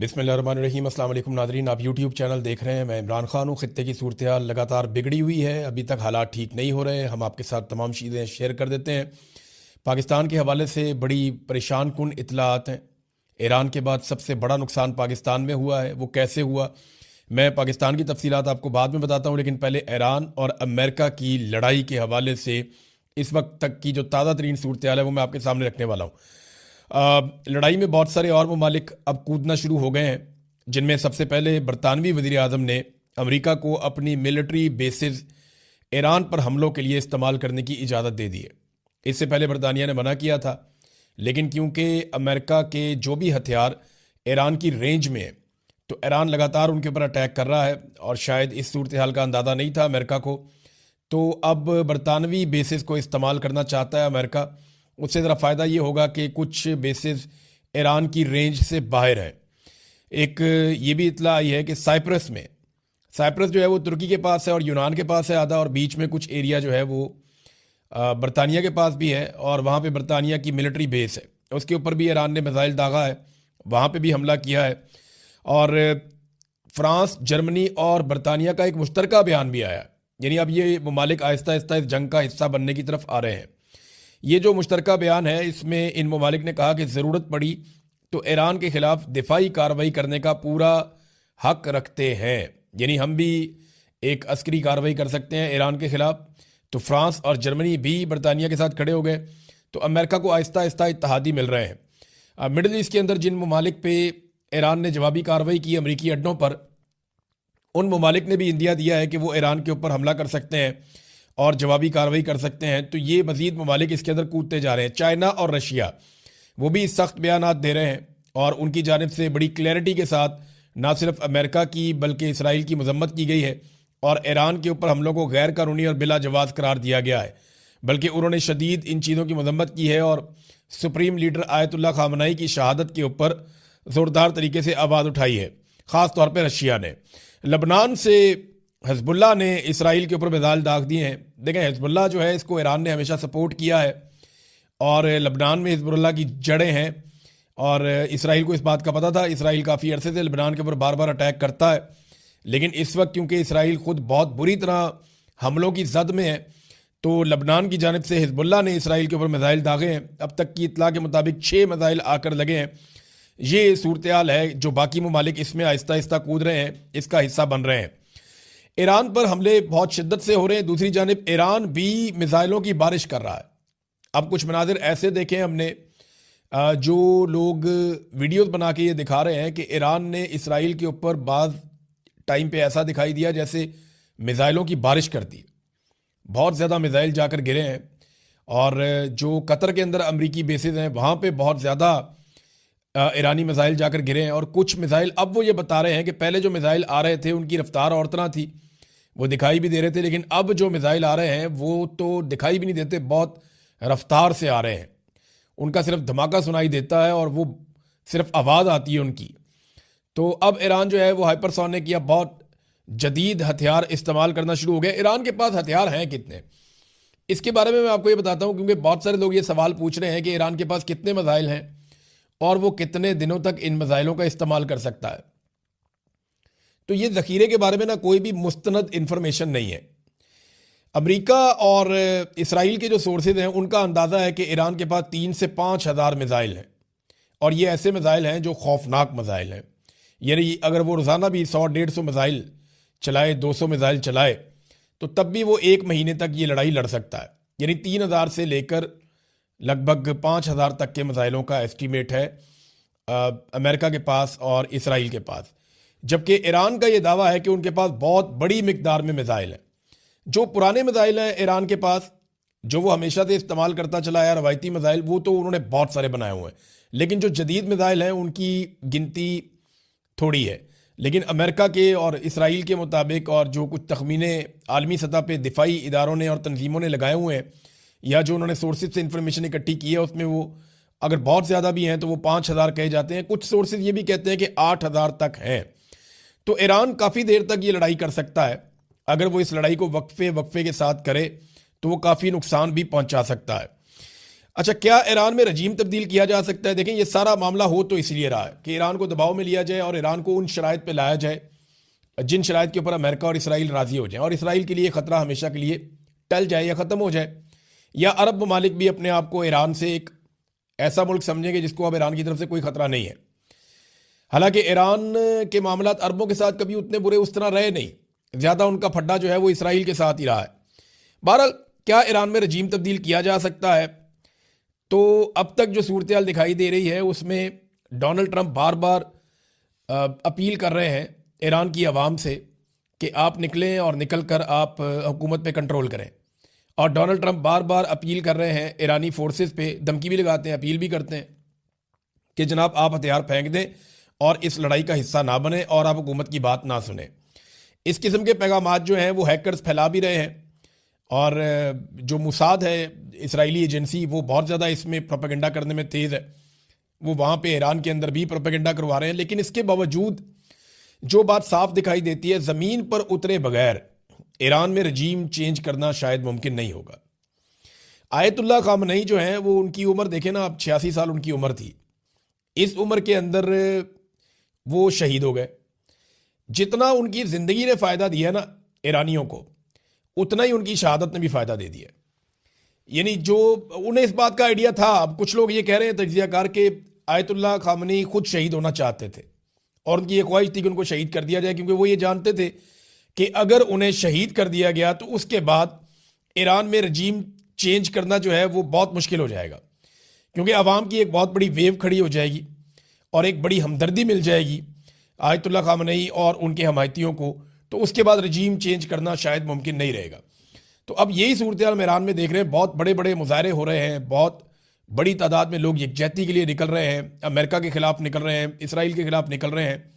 बिस्मिल्लाहिर्रहमानिर्रहीम। अस्सलाम वालेकुम नाज़रीन, आप यूट्यूब चैनल देख रहे हैं। मैं इमरान खान हूँ। ख़ित्ते की सूरत हाल लगातार बिगड़ी हुई है, अभी तक हालात ठीक नहीं हो रहे। हम आपके साथ तमाम चीज़ें शेयर कर देते हैं। पाकिस्तान के हवाले से बड़ी परेशान कुन इतलात हैं। ईरान के बाद सबसे बड़ा नुकसान पाकिस्तान में हुआ है, वो कैसे हुआ मैं पाकिस्तान की तफसीलात आपको बाद में बताता हूँ, लेकिन पहले ईरान और अमेरिका की लड़ाई के हवाले से इस वक्त तक की जो ताज़ा तरीन सूरत हाल है वो मैं आपके सामने रखने वाला हूँ। लड़ाई में बहुत सारे और ममालिक अब कूदना शुरू हो गए हैं, जिनमें सबसे पहले बरतानवी वज़ीर आज़म ने अमेरिका को अपनी मिलिट्री बेसिस ईरान पर हमलों के लिए इस्तेमाल करने की इजाज़त दे दी है। इससे पहले बरतानिया ने मना किया था, लेकिन क्योंकि अमेरिका के जो भी हथियार ईरान की रेंज में है, तो ईरान लगातार उनके ऊपर अटैक कर रहा है और शायद इस सूरत हाल का अंदाज़ा नहीं था अमेरिका को। तो अब बरतानवी बेसिस को इस्तेमाल करना चाहता है अमेरिका। उससे ज़रा फ़ायदा ये होगा कि कुछ बेसिस ईरान की रेंज से बाहर है। एक ये भी इतला आई है कि साइप्रस जो है वो तुर्की के पास है और यूनान के पास है आधा, और बीच में कुछ एरिया जो है वो बरतानिया के पास भी है, और वहाँ पे बरतानिया की मिलिट्री बेस है, उसके ऊपर भी ईरान ने मिसाइल दागा है, वहाँ पे भी हमला किया है। और फ्रांस, जर्मनी और बरतानिया का एक मुश्तरका बयान भी आया, यानी अब ये ममालिक आहिस्ता आहिस्ता इस जंग का हिस्सा बनने की तरफ आ रहे हैं। ये जो मुश्तरका बयान है, इसमें इन ममालिक ने कहा कि ज़रूरत पड़ी तो ईरान के ख़िलाफ़ दिफाई कार्रवाई करने का पूरा हक रखते हैं, यानी हम भी एक अस्करी कार्रवाई कर सकते हैं ईरान के ख़िलाफ़। तो फ्रांस और जर्मनी भी बरतानिया के साथ खड़े हो गए, तो अमेरिका को आहिस्ता आहिस्ता इत्तहादी मिल रहे हैं। मिडल ईस्ट के अंदर जिन ममालिक पे ईरान ने जवाबी कार्रवाई की अमरीकी अड्डों पर, उन ममालिक ने भी इंदिया दिया है कि वो ईरान के ऊपर हमला कर सकते हैं और जवाबी कार्रवाई कर सकते हैं। तो ये मज़ीद ममालिक इसके अंदर कूदते जा रहे हैं। चाइना और रशिया वो भी सख्त बयानात दे रहे हैं, और उनकी जानिब से बड़ी क्लैरिटी के साथ ना सिर्फ अमेरिका की बल्कि इसराइल की मजम्मत की गई है, और ईरान के ऊपर हमलों को गैर कानूनी और बिला जवाज़ करार दिया गया है। बल्कि उन्होंने शदीद इन चीज़ों की मजम्मत की है और सुप्रीम लीडर आयतुल्ला खामनाई की शहादत के ऊपर ज़ोरदार तरीके से आवाज़ उठाई है। ख़ास तौर पर रशिया ने, लबनान से हिजबुल्लाह ने इसराइल के ऊपर मिसाइल दाग दिए हैं। देखें, हिजबुल्लाह जो है इसको ईरान ने हमेशा सपोर्ट किया है, और लबनान में हिजबुल्लाह की जड़ें हैं, और इसराइल को इस बात का पता था। इसराइल काफ़ी अरसे से लबनान के ऊपर बार बार अटैक करता है, लेकिन इस वक्त क्योंकि इसराइल खुद बहुत बुरी तरह हमलों की जद में है, तो लबनान की जानिब से हिजबुल्लाह ने इसराइल के ऊपर मिसाइल दागे हैं। अब तक की इतला के मुताबिक 6 मिसाइल आकर लगे हैं। ये सूरत हाल है जो बाकी ममालिक इसमें आहिस्ता आहिस्ता कूद रहे हैं, इसका हिस्सा बन रहे हैं। ईरान पर हमले बहुत शिद्दत से हो रहे हैं। दूसरी जानिब ईरान भी मिसाइलों की बारिश कर रहा है। अब कुछ मनाजिर ऐसे देखे हमने, जो लोग वीडियोस बना के ये दिखा रहे हैं कि ईरान ने इसराइल के ऊपर बाज़ टाइम पे ऐसा दिखाई दिया जैसे मिसाइलों की बारिश कर दी। बहुत ज़्यादा मिसाइल जाकर गिरे हैं, और जो कतर के अंदर अमरीकी बेसिस हैं वहाँ पे बहुत ज़्यादा ईरानी मिसाइल जाकर गिरे हैं। और कुछ मिसाइल अब वो ये बता रहे हैं कि पहले जो मिसाइल आ रहे थे उनकी रफ्तार और तरह थी, वो दिखाई भी दे रहे थे, लेकिन अब जो मिसाइल आ रहे हैं वो तो दिखाई भी नहीं देते, बहुत रफ्तार से आ रहे हैं। उनका सिर्फ धमाका सुनाई देता है और वो सिर्फ आवाज़ आती है उनकी। तो अब ईरान जो है वो हाइपरसोनिक या बहुत जदीद हथियार इस्तेमाल करना शुरू हो गया। ईरान के पास हथियार हैं कितने, इसके बारे में मैं आपको ये बताता हूँ, क्योंकि बहुत सारे लोग ये सवाल पूछ रहे हैं कि ईरान के पास कितने मिसाइल हैं और वो कितने दिनों तक इन मिसाइलों का इस्तेमाल कर सकता है। तो ये ज़ख़ीरे के बारे में ना कोई भी मुस्तनद इंफॉर्मेशन नहीं है। अमेरिका और इसराइल के जो सोर्सेज हैं उनका अंदाज़ा है कि ईरान के पास 3 से 5 हज़ार मिसाइल हैं, और ये ऐसे मिसाइल हैं जो खौफनाक मिसाइल हैं। यानी अगर वो रोज़ाना भी 100-150 मिसाइल चलाए, 200 मिसाइल चलाए, तो तब भी वो 1 महीने तक ये लड़ाई लड़ सकता है। यानी 3,000 से लेकर लगभग 5,000 तक के मिसाइलों का एस्टीमेट है अमेरिका के पास और इसराइल के पास। जबकि ईरान का ये दावा है कि उनके पास बहुत बड़ी मिकदार में मिसाइल हैं। जो पुराने मिसाइल हैं ईरान के पास, जो वो हमेशा से इस्तेमाल करता चला है, रवायती मिसाइल, वो तो उन्होंने बहुत सारे बनाए हुए हैं, लेकिन जो जदीद मिसाइल हैं उनकी गिनती थोड़ी है। लेकिन अमेरिका के और इसराइल के मुताबिक, और जो कुछ तखमीने आलमी सतह पे दिफाई इदारों ने और तंजीमों ने लगाए हुए हैं, या जो उन्होंने सोर्सेज से इंफॉर्मेशन इकट्ठी की है, उसमें वो अगर बहुत ज़्यादा भी हैं तो वो 5,000 कहे जाते हैं। कुछ सोर्सेज ये भी कहते हैं कि 8,000 तक हैं। तो ईरान काफ़ी देर तक ये लड़ाई कर सकता है। अगर वो इस लड़ाई को वक्फे के साथ करे तो वो काफ़ी नुकसान भी पहुंचा सकता है। अच्छा, क्या ईरान में रजीम तब्दील किया जा सकता है? देखें, ये सारा मामला हो तो इसलिए रहा है कि ईरान को दबाव में लिया जाए और ईरान को उन शराइत पे लाया जाए जिन शराइत के ऊपर अमेरिका और इसराइल राजी हो जाए और इसराइल के लिए खतरा हमेशा के लिए टल जाए या ख़त्म हो जाए, या अरब ममालिक भी अपने आप को ईरान से एक ऐसा मुल्क समझेंगे जिसको अब ईरान की तरफ से कोई खतरा नहीं है। हालांकि ईरान के मामला अरबों के साथ कभी उतने बुरे उस तरह रहे नहीं, ज़्यादा उनका फड्डा जो है वो इसराइल के साथ ही रहा है। बहरहाल, क्या ईरान में रजीम तब्दील किया जा सकता है? तो अब तक जो सूरत हाल दिखाई दे रही है उसमें डोनाल्ड ट्रंप बार बार अपील कर रहे हैं ईरान की आवाम से कि आप निकलें और निकल कर आप हुकूमत पे कंट्रोल करें। और डोनाल्ड ट्रंप बार बार अपील कर रहे हैं ईरानी फोर्सेस पे, धमकी भी लगाते हैं, अपील भी करते हैं कि जनाब आप हथियार फेंक दें और इस लड़ाई का हिस्सा ना बने और आप हुकूमत की बात ना सुने। इस किस्म के पैगामात जो हैं वो हैकर्स फैला भी रहे हैं और जो मुसाद है इसराइली एजेंसी वो बहुत ज़्यादा इसमें प्रोपेगेंडा करने में तेज़ है। वो वहाँ पे ईरान के अंदर भी प्रोपेगेंडा करवा रहे हैं, लेकिन इसके बावजूद जो बात साफ दिखाई देती है, ज़मीन पर उतरे बगैर ईरान में रजीम चेंज करना शायद मुमकिन नहीं होगा। आयतुल्ला खामनई जो हैं वो, उनकी उम्र देखें ना, अब 86 साल उनकी उम्र थी। इस उम्र के अंदर वो शहीद हो गए। जितना उनकी ज़िंदगी ने फ़ायदा दिया ना ईरानियों को, उतना ही उनकी शहादत ने भी फ़ायदा दे दिया। यानी जो उन्हें इस बात का आइडिया था, अब कुछ लोग ये कह रहे हैं तज्जियाकार के आयतुल्ला खामनी खुद शहीद होना चाहते थे और उनकी ये ख्वाहिश थी कि उनको शहीद कर दिया जाए, क्योंकि वो ये जानते थे कि अगर उन्हें शहीद कर दिया गया तो उसके बाद ईरान में रजीम चेंज करना जो है वो बहुत मुश्किल हो जाएगा, क्योंकि अवाम की एक बहुत बड़ी वेव खड़ी हो जाएगी और एक बड़ी हमदर्दी मिल जाएगी आयतुल्ला खामनई और उनके हमायतियों को। तो उसके बाद रजीम चेंज करना शायद मुमकिन नहीं रहेगा। तो अब यही सूरत हाल ईरान में देख रहे हैं, बहुत बड़े बड़े मुजाहरे हो रहे हैं, बहुत बड़ी तादाद में लोग यकजहती के लिए निकल रहे हैं, अमेरिका के खिलाफ निकल रहे हैं, इसराइल के खिलाफ निकल रहे हैं।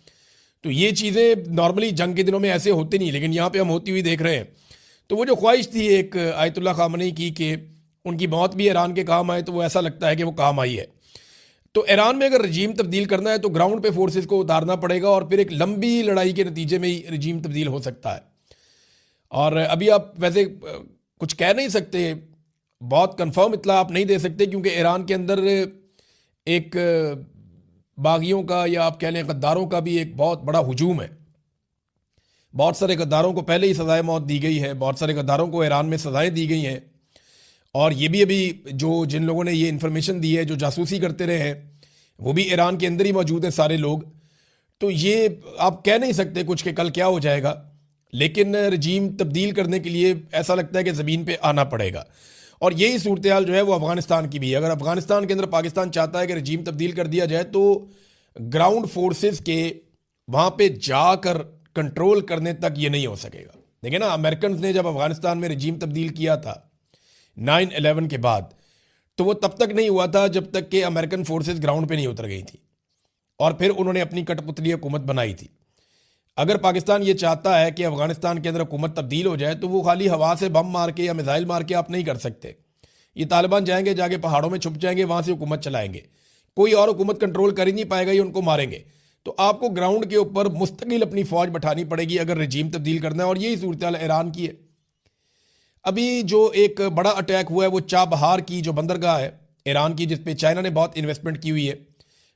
तो ये चीज़ें नॉर्मली जंग के दिनों में ऐसे होती नहीं, लेकिन यहाँ पे हम होती हुई देख रहे हैं। तो वो जो ख्वाहिश थी एक आयतुल्ला खामनई की कि उनकी मौत भी ईरान के काम आए, तो वो ऐसा लगता है कि वो काम आई है। तो ईरान में अगर रजीम तब्दील करना है तो ग्राउंड पे फोर्सेस को उतारना पड़ेगा और फिर एक लंबी लड़ाई के नतीजे में ही रजीम तब्दील हो सकता है। और अभी आप वैसे कुछ कह नहीं सकते, बहुत कंफर्म इत्तला आप नहीं दे सकते, क्योंकि ईरान के अंदर एक बागियों का या आप कह लें गद्दारों का भी एक बहुत बड़ा हुजूम है। बहुत सारे गद्दारों को पहले ही सजाए मौत दी गई है, बहुत सारे गद्दारों को ईरान में सजाएं दी गई हैं। और ये भी अभी जो जिन लोगों ने ये इन्फॉर्मेशन दी है, जो जासूसी करते रहे हैं, वो भी ईरान के अंदर ही मौजूद हैं सारे लोग। तो ये आप कह नहीं सकते कुछ कि कल क्या हो जाएगा, लेकिन रजीम तब्दील करने के लिए ऐसा लगता है कि ज़मीन पे आना पड़ेगा। और यही सूरत हाल जो है वो अफ़गानिस्तान की भी है। अगर अफ़गानिस्तान के अंदर पाकिस्तान चाहता है कि रजीम तब्दील कर दिया जाए तो ग्राउंड फोर्सेस के वहाँ पे जाकर कंट्रोल करने तक ये नहीं हो सकेगा। देखिए ना, अमेरिकन ने जब अफ़गानिस्तान में रजीम तब्दील किया था 9/11 के बाद, तो वो तब तक नहीं हुआ था जब तक कि अमेरिकन फोर्सेस ग्राउंड पे नहीं उतर गई थी और फिर उन्होंने अपनी कठपुतली हुकूमत बनाई थी। अगर पाकिस्तान ये चाहता है कि अफगानिस्तान के अंदर हुकूमत तब्दील हो जाए तो वो खाली हवा से बम मार के या मिसाइल मार के आप नहीं कर सकते। ये तालिबान जाएंगे, जाके पहाड़ों में छुप जाएंगे, वहाँ से हुकूमत चलाएंगे, कोई और हुकूमत कंट्रोल कर ही नहीं पाएगा, ये उनको मारेंगे। तो आपको ग्राउंड के ऊपर मुस्तकिल अपनी फौज बैठानी पड़ेगी अगर रजीम तब्दील करना है। और यही सूरत हाल ईरान की है। अभी जो एक बड़ा अटैक हुआ है वो चाबहार की जो बंदरगाह है ईरान की, जिसपे चाइना ने बहुत इन्वेस्टमेंट की हुई है,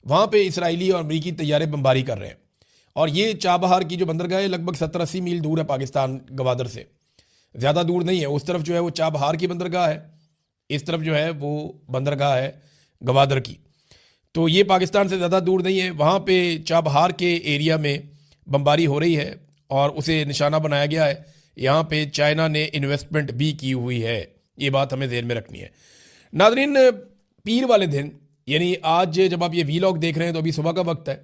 वहाँ पे इसराइली और अमरीकी तैयारे बमबारी कर रहे हैं। और ये चाबहार की जो बंदरगाह है लगभग 70-80 मील दूर है पाकिस्तान गवादर से, ज़्यादा दूर नहीं है। उस तरफ जो है वो चाबहार की बंदरगाह है, इस तरफ जो है वो बंदरगाह है गवादर की। तो ये पाकिस्तान से ज़्यादा दूर नहीं है। वहाँ पे चाबहार के एरिया में बमबारी हो रही है और उसे निशाना बनाया गया है। यहाँ पे चाइना ने इन्वेस्टमेंट भी की हुई है, ये बात हमें ध्यान में रखनी है। नादरीन, पीर वाले दिन यानी आज जब आप ये वीलॉग देख रहे हैं तो अभी सुबह का वक्त है।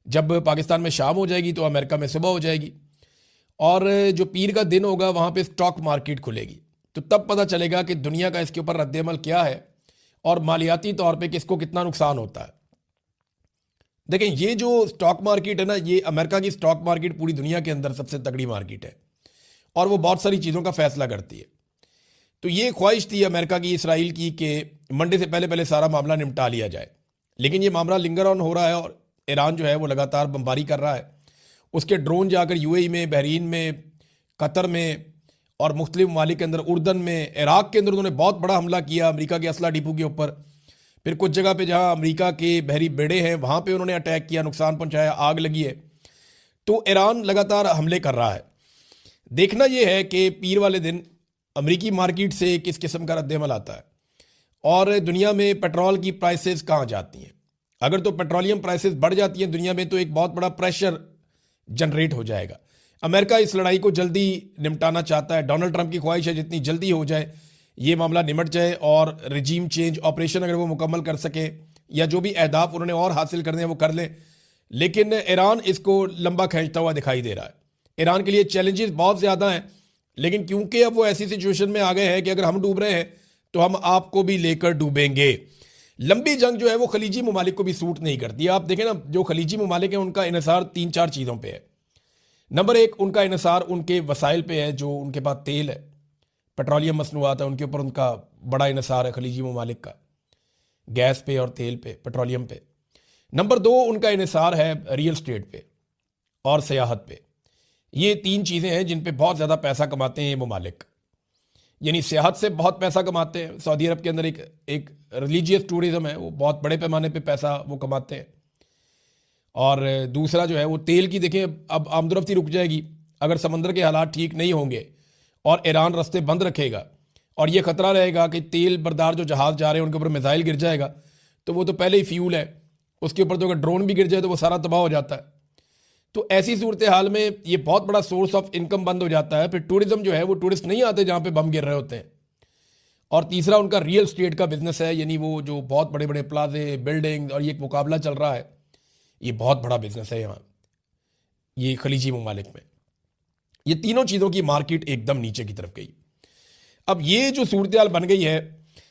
जब पाकिस्तान में शाम हो जाएगी तो अमेरिका में सुबह हो जाएगी और जो पीर का दिन होगा वहाँ पे स्टॉक मार्केट खुलेगी। तो तब पता चलेगा कि दुनिया का इसके ऊपर रद्द-ए-अमल क्या है और मालियाती तौर पे किसको कितना नुकसान होता है। देखें, ये जो स्टॉक मार्केट है ना, ये अमेरिका की स्टॉक मार्केट पूरी दुनिया के अंदर सबसे तगड़ी मार्केट है और वो बहुत सारी चीज़ों का फैसला करती है। तो ये ख्वाहिश थी अमेरिका की, इसराइल की, कि मंडे से पहले पहले सारा मामला निपटा लिया जाए। लेकिन ये मामला लिंगर ऑन हो रहा है और ईरान जो है वो लगातार बमबारी कर रहा है। उसके ड्रोन जाकर यूएई में, बहरीन में, कतर में और मुख्तलिफ ममालिक के अंदर, उर्दन में, इराक के अंदर उन्होंने बहुत बड़ा हमला किया अमेरिका के असला डिपो के ऊपर। फिर कुछ जगह पे जहां अमेरिका के बहरी बेड़े हैं वहां पे उन्होंने अटैक किया, नुकसान पहुंचाया, आग लगी है। तो ईरान लगातार हमले कर रहा है। देखना यह है कि पीर वाले दिन अमेरिकी मार्केट से किस किस्म का रद्द-ए-अमल आता है और दुनिया में पेट्रोल की प्राइसेस कहाँ जाती हैं। अगर तो पेट्रोलियम प्राइसेस बढ़ जाती हैं दुनिया में तो एक बहुत बड़ा प्रेशर जनरेट हो जाएगा। अमेरिका इस लड़ाई को जल्दी निपटाना चाहता है। डोनाल्ड ट्रंप की ख्वाहिश है जितनी जल्दी हो जाए ये मामला निमट जाए और रजीम चेंज ऑपरेशन अगर वो मुकम्मल कर सके या जो भी अहदाफ उन्होंने और हासिल करने हैं वो कर ले। लेकिन ईरान इसको लंबा खींचता हुआ दिखाई दे रहा है। ईरान के लिए चैलेंजेस बहुत ज़्यादा हैं, लेकिन क्योंकि अब वो ऐसी सिचुएशन में आ गए हैं कि अगर हम डूब रहे हैं तो हम आपको भी लेकर डूबेंगे। लंबी जंग जो है वो खलीजी ममालिक को भी सूट नहीं करती। आप देखें ना, जो खलीजी ममालिक हैं उनका इन्हिसार 3-4 चीज़ों पे है। नंबर 1, उनका इन्हिसार उनके वसाइल पे है, जो उनके पास तेल है, पेट्रोलियम मसनूआत है, उनके ऊपर उनका बड़ा इन्हिसार है खलीजी ममालिक का, गैस पे और तेल पे, पेट्रोलियम पे। नंबर 2, उनका इन्हिसार है रियल स्टेट पे और सियाहत पे। ये 3 चीज़ें हैं जिन पे बहुत ज़्यादा पैसा कमाते हैं ये ममालिक। यानी सियाहत से बहुत पैसा कमाते हैं। सऊदी अरब के अंदर एक रिलीजियस टूरिज़्म है, वो बहुत बड़े पैमाने पे पैसा वो कमाते हैं। और दूसरा जो है वो तेल की, देखें अब आमदरफ्ती रुक जाएगी अगर समंदर के हालात ठीक नहीं होंगे और ईरान रास्ते बंद रखेगा और ये ख़तरा रहेगा कि तेल बरदार जो जहाज़ जा रहे हैं उनके ऊपर मिसाइल गिर जाएगा, तो वो तो पहले ही फ्यूल है, उसके ऊपर तो अगर ड्रोन भी गिर जाए तो वो सारा तबाह हो जाता है। तो ऐसी सूरत हाल में ये बहुत बड़ा सोर्स ऑफ इनकम बंद हो जाता है। फिर टूरिज्म जो है वो टूरिस्ट नहीं आते जहाँ पे बम गिर रहे होते हैं। और तीसरा उनका रियल स्टेट का बिजनेस है, यानी वो जो बहुत बड़े बड़े प्लाजे, बिल्डिंग और ये एक मुकाबला चल रहा है, ये बहुत बड़ा बिजनेस है यहाँ ये खलीजी ममालिक में। ये तीनों चीज़ों की मार्केट एकदम नीचे की तरफ गई। अब ये जो सूरत हाल बन गई है,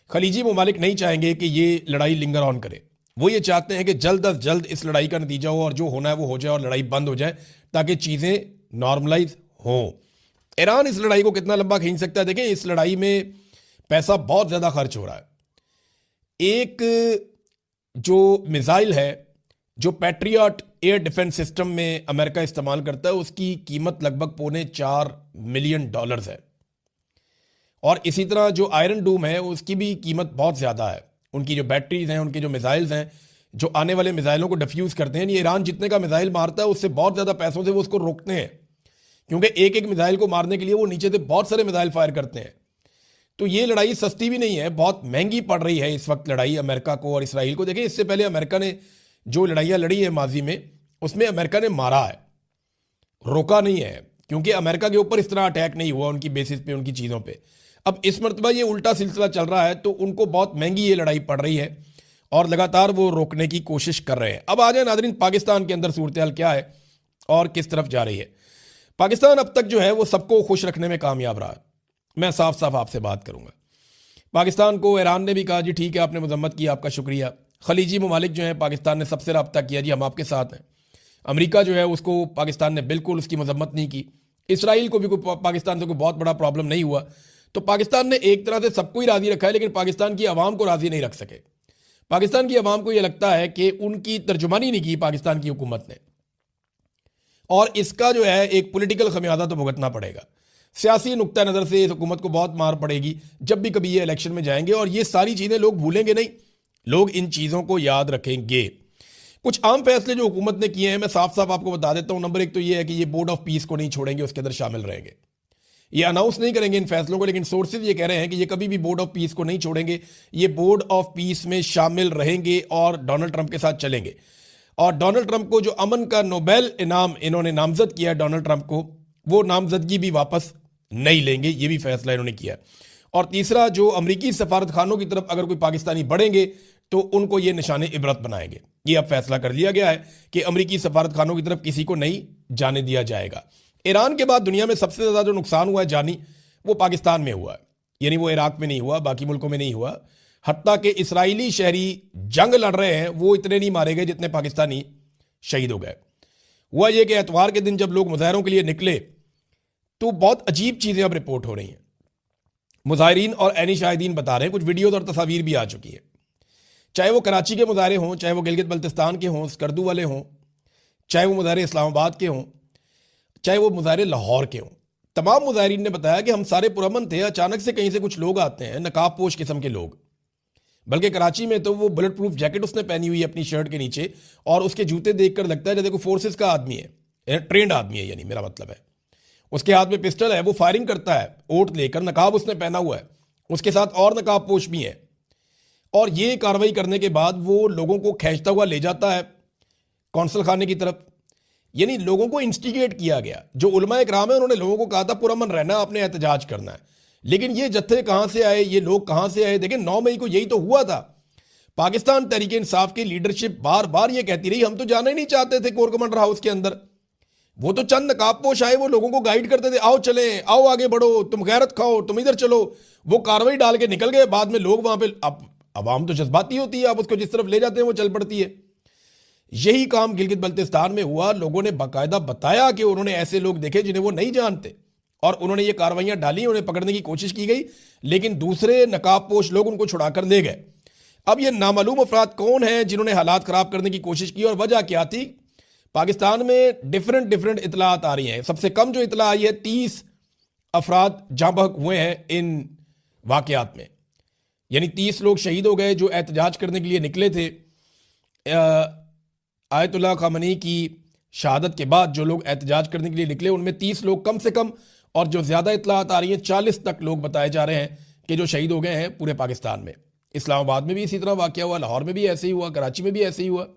खलीजी ममालिक नहीं चाहेंगे कि ये लड़ाई लिंगर ऑन करे। वो ये चाहते हैं कि जल्द अज जल्द इस लड़ाई का नतीजा हो और जो होना है वो हो जाए और लड़ाई बंद हो जाए ताकि चीज़ें नॉर्मलाइज हों। ईरान इस लड़ाई को कितना लंबा खींच सकता है? देखें, इस लड़ाई में पैसा बहुत ज़्यादा खर्च हो रहा है। एक जो मिसाइल है, जो पैट्रियट एयर डिफेंस सिस्टम में अमेरिका इस्तेमाल करता है, उसकी कीमत लगभग $4 मिलियन है। और इसी तरह जो आयरन डूम है उसकी भी कीमत बहुत ज़्यादा है। उनकी जो बैटरीज हैं, उनके जो मिसाइल्स हैं, जो आने वाले मिसाइलों को डिफ्यूज़ करते हैं, ये ईरान जितने का मिसाइल मारता है उससे बहुत ज़्यादा पैसों से वो उसको रोकते हैं, क्योंकि एक एक मिसाइल को मारने के लिए वो नीचे से बहुत सारे मिसाइल फायर करते हैं। तो ये लड़ाई सस्ती भी नहीं है, बहुत महंगी पड़ रही है इस वक्त लड़ाई अमेरिका को और इसराइल को। देखिए, इससे पहले अमेरिका ने जो लड़ाइयाँ लड़ी है माजी में, उसमें अमेरिका ने मारा है, रोका नहीं है, क्योंकि अमेरिका के ऊपर इस तरह अटैक नहीं हुआ उनकी बेसिस पे, उनकी चीज़ों पे। अब इस मरतबा ये उल्टा सिलसिला चल रहा है, तो उनको बहुत महंगी ये लड़ाई पड़ रही है और लगातार वो रोकने की कोशिश कर रहे हैं। अब आ जाए नाज़रीन, पाकिस्तान के अंदर सूरत हाल क्या है और किस तरफ जा रही है। पाकिस्तान अब तक जो है वो सबको खुश रखने में कामयाब रहा है। मैं साफ साफ आपसे बात करूंगा। पाकिस्तान को ईरान ने भी कहा जी ठीक है, आपने मजम्मत की, आपका शुक्रिया। खलीजी ममालिक जो है, पाकिस्तान ने सबसे रब्ता किया, जी हम आपके साथ हैं। अमेरिका जो है उसको पाकिस्तान ने बिल्कुल उसकी मजम्मत नहीं की। इसराइल को भी कोई पाकिस्तान से कोई बहुत बड़ा प्रॉब्लम नहीं हुआ। तो पाकिस्तान ने एक तरह से सबको ही राजी रखा है, लेकिन पाकिस्तान की आवाम को राजी नहीं रख सके। पाकिस्तान की आवाम को यह लगता है कि उनकी तर्जुमानी नहीं की पाकिस्तान की हुकूमत ने, और इसका जो है एक पॉलिटिकल खमियाजा तो भुगतना पड़ेगा। सियासी नुक्ता नज़र से इस हुकूमत को बहुत मार पड़ेगी जब भी कभी ये इलेक्शन में जाएंगे, और ये सारी चीज़ें लोग भूलेंगे नहीं, लोग इन चीज़ों को याद रखेंगे। कुछ आम फैसले जो हुकूमत ने किए हैं, मैं साफ साफ आपको बता देता हूँ। नंबर 1 तो ये है कि ये बोर्ड ऑफ पीस को नहीं छोड़ेंगे, उसके अंदर शामिल रहेंगे। ये अनाउंस नहीं करेंगे इन फैसलों को, लेकिन सोर्सेज ये कह रहे हैं कि ये कभी भी बोर्ड ऑफ पीस को नहीं छोड़ेंगे, ये बोर्ड ऑफ पीस में शामिल रहेंगे और डोनाल्ड ट्रंप के साथ चलेंगे। और डोनाल्ड ट्रंप को जो अमन का नोबेल इनाम इन्होंने नामजद किया है डोनाल्ड ट्रंप को, वो नामजदगी भी वापस नहीं लेंगे, ये भी फैसला इन्होंने किया। और तीसरा, जो अमरीकी सफारत खानों की तरफ अगर कोई पाकिस्तानी बढ़ेंगे तो उनको ये निशाने इबरत बनाएंगे। ये अब फैसला कर लिया गया है कि अमरीकी सफारत खानों की तरफ किसी को नहीं जाने दिया जाएगा। ईरान के बाद दुनिया में सबसे ज़्यादा जो नुकसान हुआ है जानी, वो पाकिस्तान में हुआ है। यानी वो इराक में नहीं हुआ, बाकी मुल्कों में नहीं हुआ। हत्ता कि इसराइली शहरी जंग लड़ रहे हैं वो इतने नहीं मारे गए जितने पाकिस्तानी शहीद हो गए। हुआ ये कि एतवार के दिन जब लोग मुजाहरों के लिए निकले तो बहुत अजीब चीज़ें अब रिपोर्ट हो रही हैं। मुजाहिरीन और ऐनी शाहिदीन बता रहे हैं, कुछ वीडियोज़ और तस्वीर भी आ चुकी है। चाहे वो कराची के मुजाहरे हों, चाहे वो गिलगित बल्तिस्तान के हों, स्कर्दू वाले हों, चाहे वो मुजाहरे इस्लामाबाद के हों, चाहे वो मुजाहरे लाहौर के हों, तमाम मुजाहिरीन ने बताया कि हम सारे पुरअमन थे, अचानक से कहीं से कुछ लोग आते हैं, नकाब पोश किस्म के लोग। बल्कि कराची में तो वो बुलेट प्रूफ जैकेट उसने पहनी हुई है अपनी शर्ट के नीचे, और उसके जूते देखकर लगता है जैसे कोई फोर्सेस का आदमी है, ट्रेंड आदमी है, यानी मेरा मतलब है। उसके हाथ में पिस्टल है, वो फायरिंग करता है ओट लेकर, नकाब उसने पहना हुआ है, उसके साथ और नकाब पोश भी है। और ये कार्रवाई करने के बाद वो लोगों को खींचता हुआ ले जाता है कौंसल खाने की तरफ। यानी लोगों को इंस्टिगेट किया गया। जो उलमा इकराम है उन्होंने लोगों को कहा था पुरअमन रहना, आपने एहतजाज करना है। लेकिन ये जत्थे कहां से आए, ये लोग कहां से आए? देखिए 9 मई को यही तो हुआ था। पाकिस्तान तहरीक इंसाफ की लीडरशिप बार बार ये कहती रही हम तो जाना ही नहीं चाहते थे कोर कमांडर हाउस के अंदर। वो तो चंद नकाबपोश आए, वो लोगों को गाइड करते थे, आओ चले, आओ आगे बढ़ो, तुम गैरत खाओ, तुम इधर चलो। वो कार्रवाई डाल के निकल गए। बाद में लोग वहां पे, अब अवाम तो जज्बाती होती है, आप उसको जिस तरफ ले जाते हैं वो चल पड़ती है। यही काम गिलगित बल्तिस्तान में हुआ। लोगों ने बाकायदा बताया कि उन्होंने ऐसे लोग देखे जिन्हें वो नहीं जानते, और उन्होंने ये कार्रवाइयां डाली, उन्हें पकड़ने की कोशिश की गई, लेकिन दूसरे नकाबपोश लोग उनको छुड़ाकर ले गए। अब ये नामालूम अफराद कौन हैं जिन्होंने हालात खराब करने की कोशिश की, और वजह क्या थी? पाकिस्तान में डिफरेंट इतलात आ रही हैं। सबसे कम जो इतला आई है, 30 अफराद जाँ बहक हुए हैं इन वाकयात में। यानी 30 लोग शहीद हो गए जो एहतजाज करने के लिए निकले थे। आयतुल्लाह खामनी की शहादत के बाद जो लोग एहतजाज करने के लिए निकले, उनमें 30 लोग कम से कम, और जो ज़्यादा इतलात आ रही हैं 40 तक लोग बताए जा रहे हैं कि जो शहीद हो गए हैं पूरे पाकिस्तान में। इस्लामाबाद में भी इसी तरह वाक़या हुआ, लाहौर में भी ऐसे ही हुआ, कराची में भी ऐसे ही हुआ,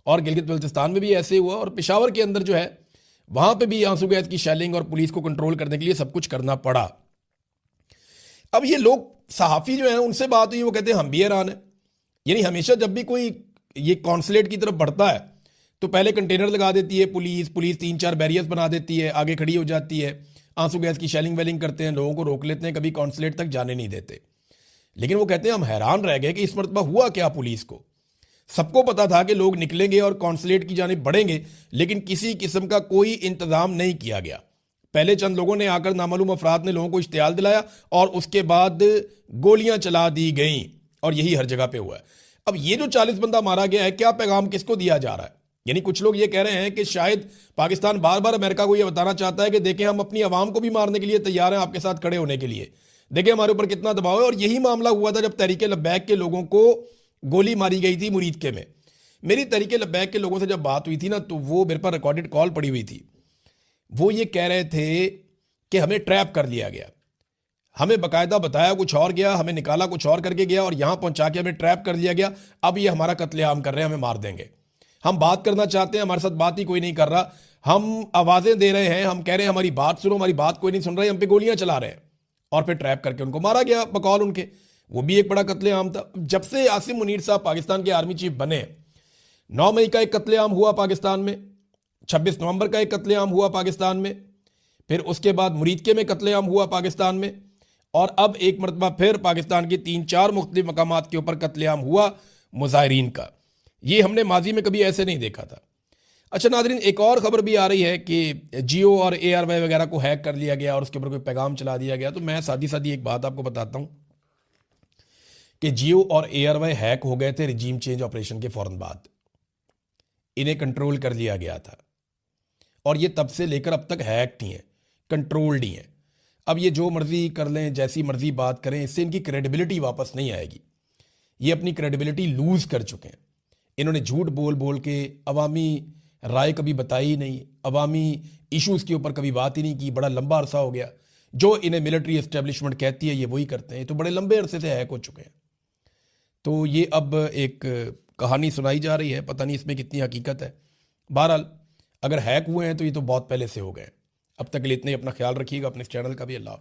और गिलगित बल्तिस्तान में भी ऐसे ही हुआ, और पेशावर के अंदर जो है वहाँ पर भी आंसू गैस की शेलिंग और पुलिस को कंट्रोल करने के लिए सब कुछ करना पड़ा। अब ये लोग सहाफ़ी जो है उनसे बात हुई, वो कहते हैं हम भी हैरान है। यानी हमेशा जब भी कोई ये कॉन्सुलेट की तरफ बढ़ता है तो पहले कंटेनर लगा देती है पुलिस 3-4 बैरियर्स बना देती है, आगे खड़ी हो जाती है, आंसू गैस की शेलिंग वेलिंग करते हैं, लोगों को रोक लेते हैं, कभी कॉन्सुलेट तक जाने नहीं देते। लेकिन वो कहते हैं हम हैरान रह गए कि इस मरतबा हुआ क्या पुलिस को। सबको पता था कि लोग निकलेंगे और कॉन्सुलेट की जानिब बढ़ेंगे, लेकिन किसी किस्म का कोई इंतजाम नहीं किया गया। पहले चंद लोगों ने आकर, नामालूम अफराद ने लोगों को इश्तियाल दिलाया, और उसके बाद गोलियां चला दी गई, और यही हर जगह पे हुआ है। अब ये जो 40 बंदा मारा गया है, क्या पैगाम किसको दिया जा रहा है? यानी कुछ लोग ये कह रहे हैं कि शायद पाकिस्तान बार बार अमेरिका को ये बताना चाहता है कि देखें हम अपनी आवाम को भी मारने के लिए तैयार हैं, आपके साथ खड़े होने के लिए, देखें हमारे ऊपर कितना दबाव है। और यही मामला हुआ था जब तहरीक लब्बैक के लोगों को गोली मारी गई थी मुरीदके में। मेरी तहरीक लब्बैक के लोगों से जब बात हुई थी ना, तो वो मेरे पर रिकॉर्डेड कॉल पड़ी हुई थी। वो ये कह रहे थे कि हमें ट्रैप कर लिया गया, हमें बाकायदा बताया कुछ और गया, हमें निकाला कुछ और करके गया, और यहां पहुंचा के हमें ट्रैप कर लिया गया। अब ये हमारा कत्लेआम कर रहे हैं, हमें मार देंगे। हम बात करना चाहते हैं, हमारे साथ बात ही कोई नहीं कर रहा। हम आवाजें दे रहे हैं, हम कह रहे हैं हमारी बात सुनो, हमारी बात कोई नहीं सुन रहा है, हम पे गोलियां चला रहे हैं। और फिर ट्रैप करके उनको मारा गया बकौल उनके। वो भी एक बड़ा कत्लेआम था। जब से आसिम मुनीर साहब पाकिस्तान के आर्मी चीफ बने, 9 मई का एक कत्लेआम हुआ पाकिस्तान में, 26 नवंबर का एक कत्लेआम हुआ पाकिस्तान में, फिर उसके बाद मुरीदके में कत्लेआम हुआ पाकिस्तान में, और अब एक मरतबा फिर पाकिस्तान की 3-4 मुख्तलिफ मकामात के ऊपर कत्लेआम हुआ मुजाहिरीन का। ये हमने माजी में कभी ऐसे नहीं देखा था। अच्छा नाज़रीन, एक और खबर भी आ रही है कि जियो और ARY वगैरह को हैक कर लिया गया और उसके ऊपर कोई पैगाम चला दिया गया। तो मैं सादी सादी एक बात आपको बताता हूँ कि जियो और ARY हैक हो गए थे रिजीम चेंज ऑपरेशन के फ़ौरन बाद। इन्हें कंट्रोल कर लिया गया था, और ये तब से लेकर अब तक हैक नहीं है, कंट्रोल्ड ही है। अब ये जो मर्जी कर लें, जैसी मर्जी बात करें, इससे इनकी क्रेडिबिलिटी वापस नहीं आएगी। ये अपनी क्रेडिबिलिटी लूज कर चुके हैं। इन्होंने झूठ बोल बोल के अवामी राय कभी बताई ही नहीं, अवामी इश्यूज़ के ऊपर कभी बात ही नहीं की। बड़ा लंबा अरसा हो गया। जो इन्हें मिलिट्री एस्टेब्लिशमेंट कहती है ये वही करते हैं। तो बड़े लंबे अरसे से हैक हो चुके हैं। तो ये अब एक कहानी सुनाई जा रही है, पता नहीं इसमें कितनी हकीकत है। बहरहाल अगर हैक हुए हैं तो ये तो बहुत पहले से हो गए। अब तक के लिए इतने, अपना ख्याल रखिएगा, अपने इस चैनल का भी। अल्लाह हाफ़िज़।